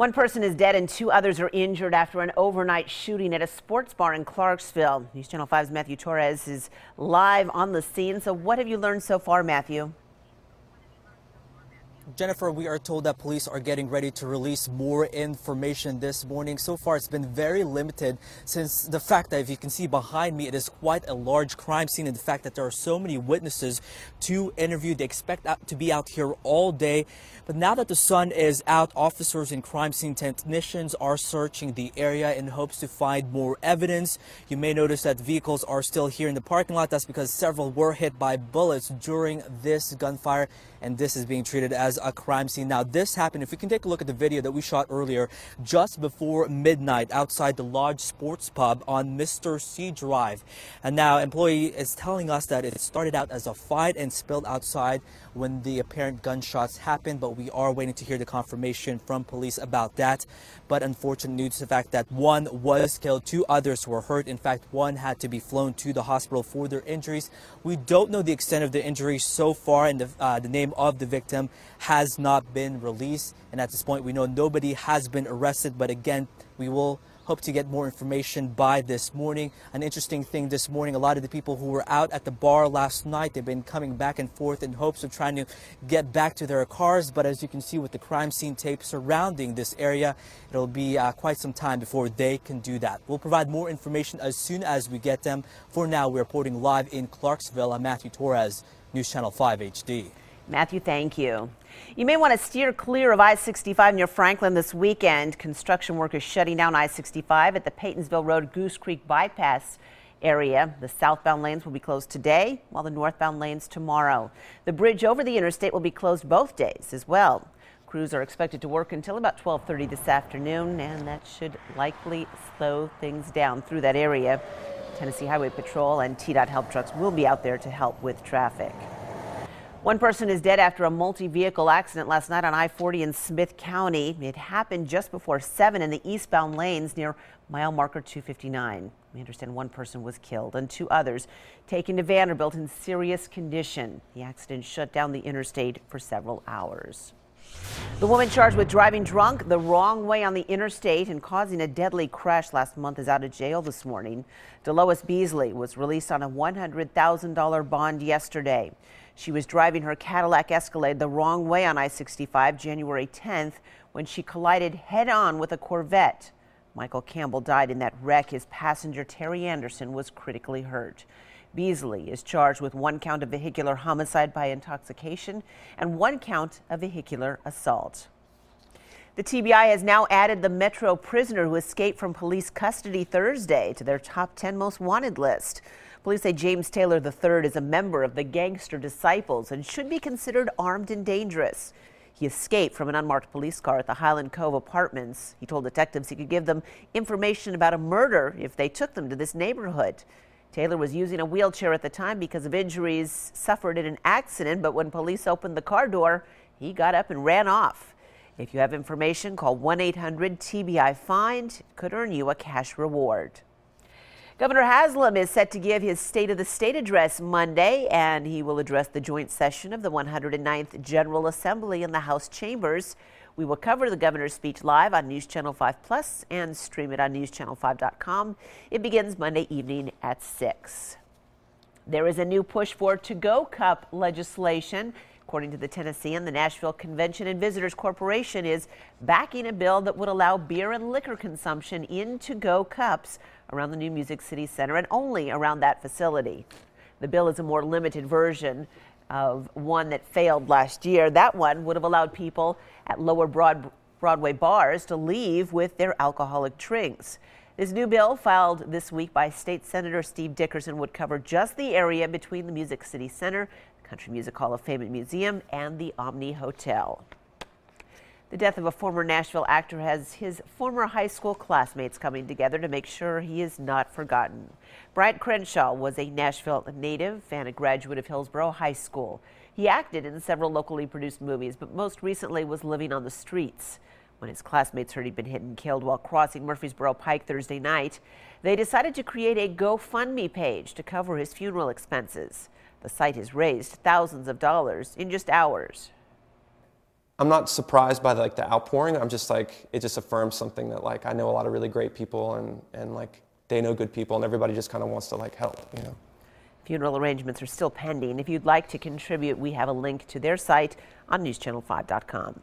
One person is dead and two others are injured after an overnight shooting at a sports bar in Clarksville. News Channel 5's Matthew Torres is live on the scene. So what have you learned so far, Matthew? Jennifer, we are told that police are getting ready to release more information this morning. So far, it's been very limited since the fact that, if you can see behind me, it is quite a large crime scene, and the fact that there are so many witnesses to interview. They expect to be out here all day. But now that the sun is out, officers and crime scene technicians are searching the area in hopes to find more evidence. You may notice that vehicles are still here in the parking lot. That's because several were hit by bullets during this gunfire, and this is being treated as a crime scene. Now, this happened, if we can take a look at the video that we shot earlier, just before midnight outside the Lodge Sports Pub on Mr. C Drive. And now, employee is telling us that it started out as a fight and spilled outside when the apparent gunshots happened, but we are waiting to hear the confirmation from police about that. But unfortunate news, the fact that one was killed, two others were hurt. In fact, one had to be flown to the hospital for their injuries. We don't know the extent of the injuries so far, and the name of the victim has not been released. And at this point, we know nobody has been arrested. But again, we will hope to get more information by this morning. An interesting thing this morning, a lot of the people who were out at the bar last night, they've been coming back and forth in hopes of trying to get back to their cars. But as you can see with the crime scene tape surrounding this area, it'll be quite some time before they can do that. We'll provide more information as soon as we get them. For now, we're reporting live in Clarksville. I'm Matthew Torres, News Channel 5 HD. Matthew, thank you. You may want to steer clear of I-65 near Franklin this weekend. Construction workers shutting down I-65 at the Paytonsville Road Goose Creek bypass area. The southbound lanes will be closed today, while the northbound lanes tomorrow. The bridge over the interstate will be closed both days as well. Crews are expected to work until about 12:30 this afternoon, and that should likely slow things down through that area. Tennessee Highway Patrol and TDOT help trucks will be out there to help with traffic. One person is dead after a multi-vehicle accident last night on I40 in Smith County. It happened just before 7 in the eastbound lanes near mile marker 259. We understand one person was killed and two others taken to Vanderbilt in serious condition. The accident shut down the interstate for several hours. The woman charged with driving drunk the wrong way on the interstate and causing a deadly crash last month is out of jail this morning. Delois Beasley was released on a $100,000 bond yesterday. She was driving her Cadillac Escalade the wrong way on I-65 January 10th when she collided head-on with a Corvette. Michael Campbell died in that wreck. His passenger, Terry Anderson, was critically hurt. Beasley is charged with 1 count of vehicular homicide by intoxication and 1 count of vehicular assault. The TBI has now added the Metro prisoner who escaped from police custody Thursday to their top 10 most wanted list. Police say James Taylor III is a member of the Gangster Disciples and should be considered armed and dangerous. He escaped from an unmarked police car at the Highland Cove Apartments. He told detectives he could give them information about a murder if they took them to this neighborhood. Taylor was using a wheelchair at the time because of injuries suffered in an accident, but when police opened the car door, he got up and ran off. If you have information, call 1-800-TBI-FIND. It could earn you a cash reward. Governor Haslam is set to give his State of the State address Monday, and he will address the joint session of the 109th General Assembly in the House chambers. We will cover the governor's speech live on News Channel 5 Plus and stream it on newschannel5.com. It begins Monday evening at 6. There is a new push for to-go cup legislation. According to the Tennessean, the Nashville Convention and Visitors Corporation is backing a bill that would allow beer and liquor consumption in to-go cups around the new Music City Center and only around that facility. The bill is a more limited version of one that failed last year. That one would have allowed people at lower Broadway bars to leave with their alcoholic drinks. This new bill, filed this week by State Senator Steve Dickerson, would cover just the area between the Music City Center, Country Music Hall of Fame and Museum, and the Omni Hotel. The death of a former Nashville actor has his former high school classmates coming together to make sure he is not forgotten. Bryant Crenshaw was a Nashville native and a graduate of Hillsborough High School. He acted in several locally produced movies, but most recently was living on the streets. When his classmates heard he'd been hit and killed while crossing Murfreesboro Pike Thursday night, they decided to create a GoFundMe page to cover his funeral expenses. The site has raised thousands of dollars in just hours. I'm not surprised by the outpouring. I'm just like, it just affirms something that like I know a lot of really great people and like they know good people and everybody just kind of wants to like help, you know. Funeral arrangements are still pending. If you'd like to contribute, we have a link to their site on newschannel5.com.